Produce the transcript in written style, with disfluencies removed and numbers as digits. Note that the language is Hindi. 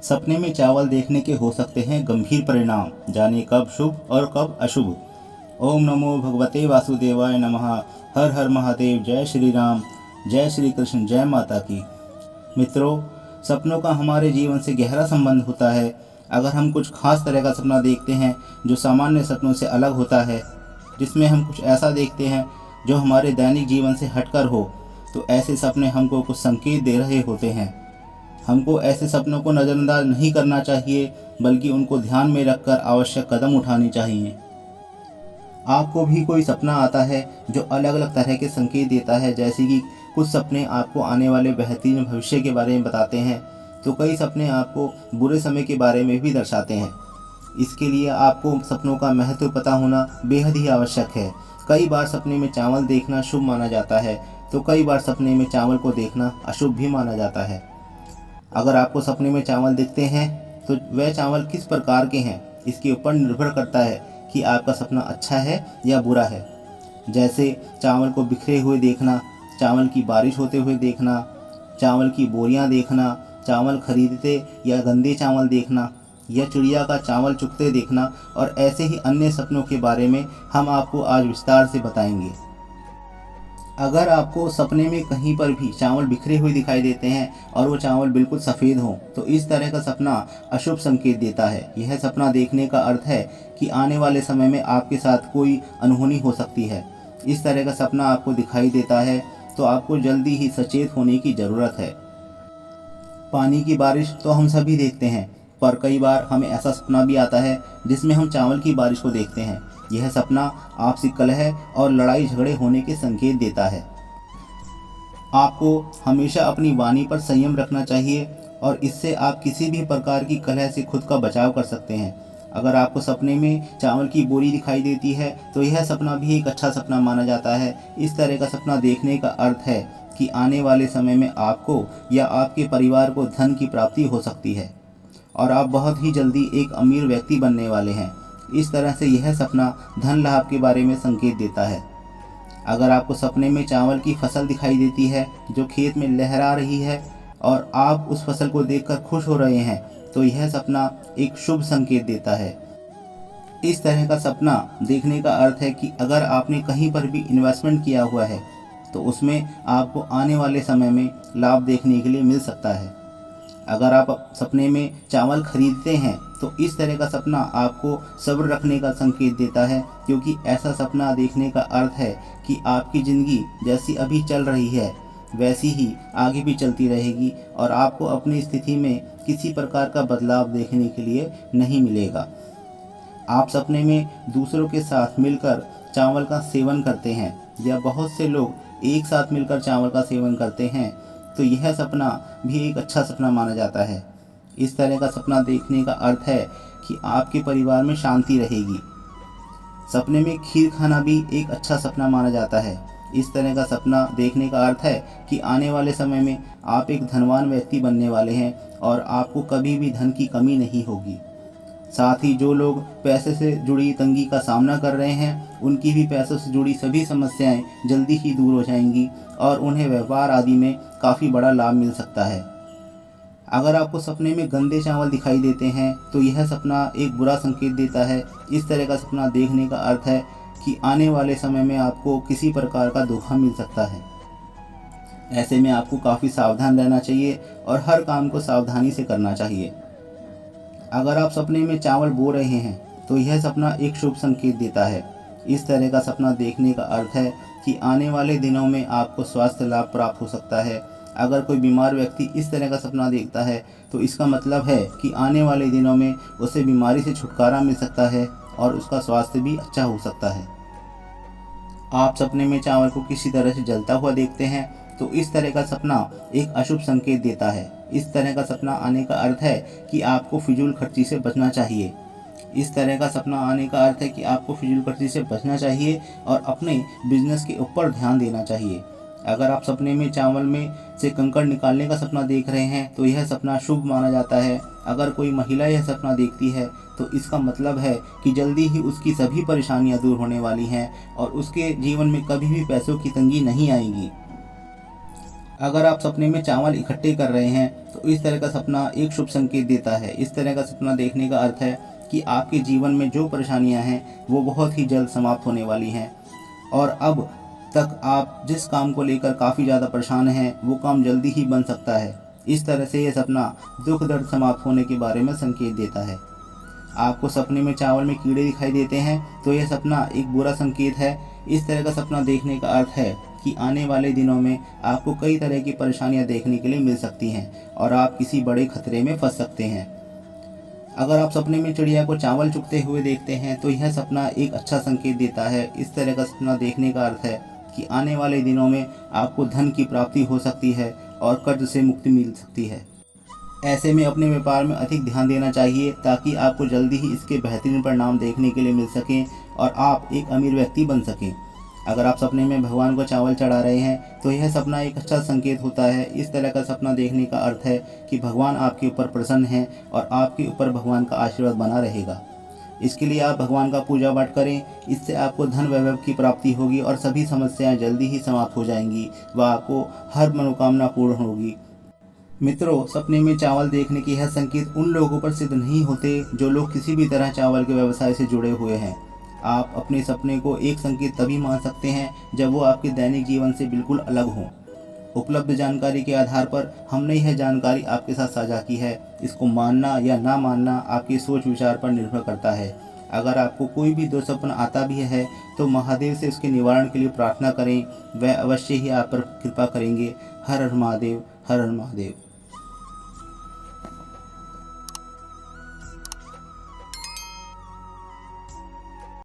सपने में चावल देखने के हो सकते हैं गंभीर परिणाम, जाने कब शुभ और कब अशुभ। ओम नमो भगवते वासुदेवाय नमः। हर हर महादेव। जय श्री राम, जय श्री कृष्ण, जय माता की। मित्रों, सपनों का हमारे जीवन से गहरा संबंध होता है। अगर हम कुछ खास तरह का सपना देखते हैं जो सामान्य सपनों से अलग होता है, जिसमें हम कुछ ऐसा देखते हैं जो हमारे दैनिक जीवन से हटकर हो, तो ऐसे सपने हमको कुछ संकेत दे रहे होते हैं। हमको ऐसे सपनों को नज़रअंदाज नहीं करना चाहिए, बल्कि उनको ध्यान में रखकर आवश्यक कदम उठाने चाहिए। आपको भी कोई सपना आता है जो अलग अलग तरह के संकेत देता है, जैसे कि कुछ सपने आपको आने वाले बेहतरीन भविष्य के बारे में बताते हैं, तो कई सपने आपको बुरे समय के बारे में भी दर्शाते हैं। इसके लिए आपको सपनों का महत्व पता होना बेहद ही आवश्यक है। कई बार सपने में चावल देखना शुभ माना जाता है, तो कई बार सपने में चावल को देखना अशुभ भी माना जाता है। अगर आपको सपने में चावल दिखते हैं तो वह चावल किस प्रकार के हैं, इसके ऊपर निर्भर करता है कि आपका सपना अच्छा है या बुरा है। जैसे चावल को बिखरे हुए देखना, चावल की बारिश होते हुए देखना, चावल की बोरियां देखना, चावल खरीदते या गंदे चावल देखना, या चिड़िया का चावल चुगते देखना, और ऐसे ही अन्य सपनों के बारे में हम आपको आज विस्तार से बताएंगे। अगर आपको सपने में कहीं पर भी चावल बिखरे हुए दिखाई देते हैं और वो चावल बिल्कुल सफ़ेद हों, तो इस तरह का सपना अशुभ संकेत देता है। यह सपना देखने का अर्थ है कि आने वाले समय में आपके साथ कोई अनहोनी हो सकती है। इस तरह का सपना आपको दिखाई देता है तो आपको जल्दी ही सचेत होने की ज़रूरत है। पानी की बारिश तो हम सभी देखते हैं, पर कई बार हमें ऐसा सपना भी आता है जिसमें हम चावल की बारिश को देखते हैं। यह सपना आपसी कलह और लड़ाई झगड़े होने के संकेत देता है। आपको हमेशा अपनी वाणी पर संयम रखना चाहिए और इससे आप किसी भी प्रकार की कलह से खुद का बचाव कर सकते हैं। अगर आपको सपने में चावल की बोरी दिखाई देती है तो यह सपना भी एक अच्छा सपना माना जाता है। इस तरह का सपना देखने का अर्थ है कि आने वाले समय में आपको या आपके परिवार को धन की प्राप्ति हो सकती है और आप बहुत ही जल्दी एक अमीर व्यक्ति बनने वाले हैं। इस तरह से यह सपना धन लाभ के बारे में संकेत देता है। अगर आपको सपने में चावल की फसल दिखाई देती है जो खेत में लहरा रही है और आप उस फसल को देखकर खुश हो रहे हैं, तो यह सपना एक शुभ संकेत देता है। इस तरह का सपना देखने का अर्थ है कि अगर आपने कहीं पर भी इन्वेस्टमेंट किया हुआ है तो उसमें आपको आने वाले समय में लाभ देखने के लिए मिल सकता है। अगर आप सपने में चावल खरीदते हैं तो इस तरह का सपना आपको सब्र रखने का संकेत देता है, क्योंकि ऐसा सपना देखने का अर्थ है कि आपकी ज़िंदगी जैसी अभी चल रही है वैसी ही आगे भी चलती रहेगी और आपको अपनी स्थिति में किसी प्रकार का बदलाव देखने के लिए नहीं मिलेगा। आप सपने में दूसरों के साथ मिलकर चावल का सेवन करते हैं या बहुत से लोग एक साथ मिलकर चावल का सेवन करते हैं, तो यह सपना भी एक अच्छा सपना माना जाता है। इस तरह का सपना देखने का अर्थ है कि आपके परिवार में शांति रहेगी। सपने में खीर खाना भी एक अच्छा सपना माना जाता है। इस तरह का सपना देखने का अर्थ है कि आने वाले समय में आप एक धनवान व्यक्ति बनने वाले हैं और आपको कभी भी धन की कमी नहीं होगी। साथ ही जो लोग पैसे से जुड़ी तंगी का सामना कर रहे हैं, उनकी भी पैसों से जुड़ी सभी समस्याएं जल्दी ही दूर हो जाएंगी और उन्हें व्यापार आदि में काफ़ी बड़ा लाभ मिल सकता है। अगर आपको सपने में गंदे चावल दिखाई देते हैं तो यह सपना एक बुरा संकेत देता है। इस तरह का सपना देखने का अर्थ है कि आने वाले समय में आपको किसी प्रकार का धोखा मिल सकता है। ऐसे में आपको काफ़ी सावधान रहना चाहिए और हर काम को सावधानी से करना चाहिए। अगर आप सपने में चावल बो रहे हैं तो यह सपना एक शुभ संकेत देता है। इस तरह का सपना देखने का अर्थ है कि आने वाले दिनों में आपको स्वास्थ्य लाभ प्राप्त हो सकता है। अगर कोई बीमार व्यक्ति इस तरह का सपना देखता है तो इसका मतलब है कि आने वाले दिनों में उसे बीमारी से छुटकारा मिल सकता है और उसका स्वास्थ्य भी अच्छा हो सकता है। आप सपने में चावल को किसी तरह से जलता हुआ देखते हैं तो इस तरह का सपना एक अशुभ संकेत देता है। इस तरह का सपना आने का अर्थ है कि आपको फिजूल खर्ची से बचना चाहिए। इस तरह का सपना आने का अर्थ है कि आपको फिजूल खर्ची से बचना चाहिए और अपने बिजनेस के ऊपर ध्यान देना चाहिए। अगर आप सपने में चावल में से कंकड़ निकालने का सपना देख रहे हैं तो यह सपना शुभ माना जाता है। अगर कोई महिला यह सपना देखती है तो इसका मतलब है कि जल्दी ही उसकी सभी परेशानियां दूर होने वाली हैं और उसके जीवन में कभी भी पैसों की तंगी नहीं आएगी। अगर आप सपने में चावल इकट्ठे कर रहे हैं तो इस तरह का सपना एक शुभ संकेत देता है। इस तरह का सपना देखने का अर्थ है कि आपके जीवन में जो परेशानियां हैं वो बहुत ही जल्द समाप्त होने वाली हैं और अब तक आप जिस काम को लेकर काफ़ी ज़्यादा परेशान हैं वो काम जल्दी ही बन सकता है। इस तरह से ये सपना दुख दर्द समाप्त होने के बारे में संकेत देता है। आपको सपने में चावल में कीड़े दिखाई देते हैं तो यह सपना एक बुरा संकेत है। इस तरह का सपना देखने का अर्थ है कि आने वाले दिनों में आपको कई तरह की परेशानियां देखने के लिए मिल सकती हैं और आप किसी बड़े खतरे में फंस सकते हैं। अगर आप सपने में चिड़िया को चावल चुगते हुए देखते हैं तो यह सपना एक अच्छा संकेत देता है। इस तरह का सपना देखने का अर्थ है कि आने वाले दिनों में आपको धन की प्राप्ति हो सकती है और कर्ज से मुक्ति मिल सकती है। ऐसे में अपने व्यापार में अधिक ध्यान देना चाहिए ताकि आपको जल्दी ही इसके बेहतरीन परिणाम देखने के लिए मिल सकें और आप एक अमीर व्यक्ति बन सकें। अगर आप सपने में भगवान को चावल चढ़ा रहे हैं तो यह सपना एक अच्छा संकेत होता है। इस तरह का सपना देखने का अर्थ है कि भगवान आपके ऊपर प्रसन्न हैं और आपके ऊपर भगवान का आशीर्वाद बना रहेगा। इसके लिए आप भगवान का पूजा पाठ करें। इससे आपको धन वैभव की प्राप्ति होगी और सभी समस्याएं जल्दी ही समाप्त हो जाएंगी व आपको हर मनोकामना पूर्ण होगी। मित्रों, सपने में चावल देखने के यह संकेत उन लोगों पर सिद्ध नहीं होते जो लोग किसी भी तरह चावल के व्यवसाय से जुड़े हुए हैं। आप अपने सपने को एक संकेत तभी मान सकते हैं जब वो आपके दैनिक जीवन से बिल्कुल अलग हों। उपलब्ध जानकारी के आधार पर हमने यह जानकारी आपके साथ साझा की है। इसको मानना या ना मानना आपकी सोच विचार पर निर्भर करता है। अगर आपको कोई भी दुःस्वप्न आता भी है तो महादेव से उसके निवारण के लिए प्रार्थना करें। वह अवश्य ही आप पर कृपा करेंगे। हर हर महादेव, हर हर महादेव।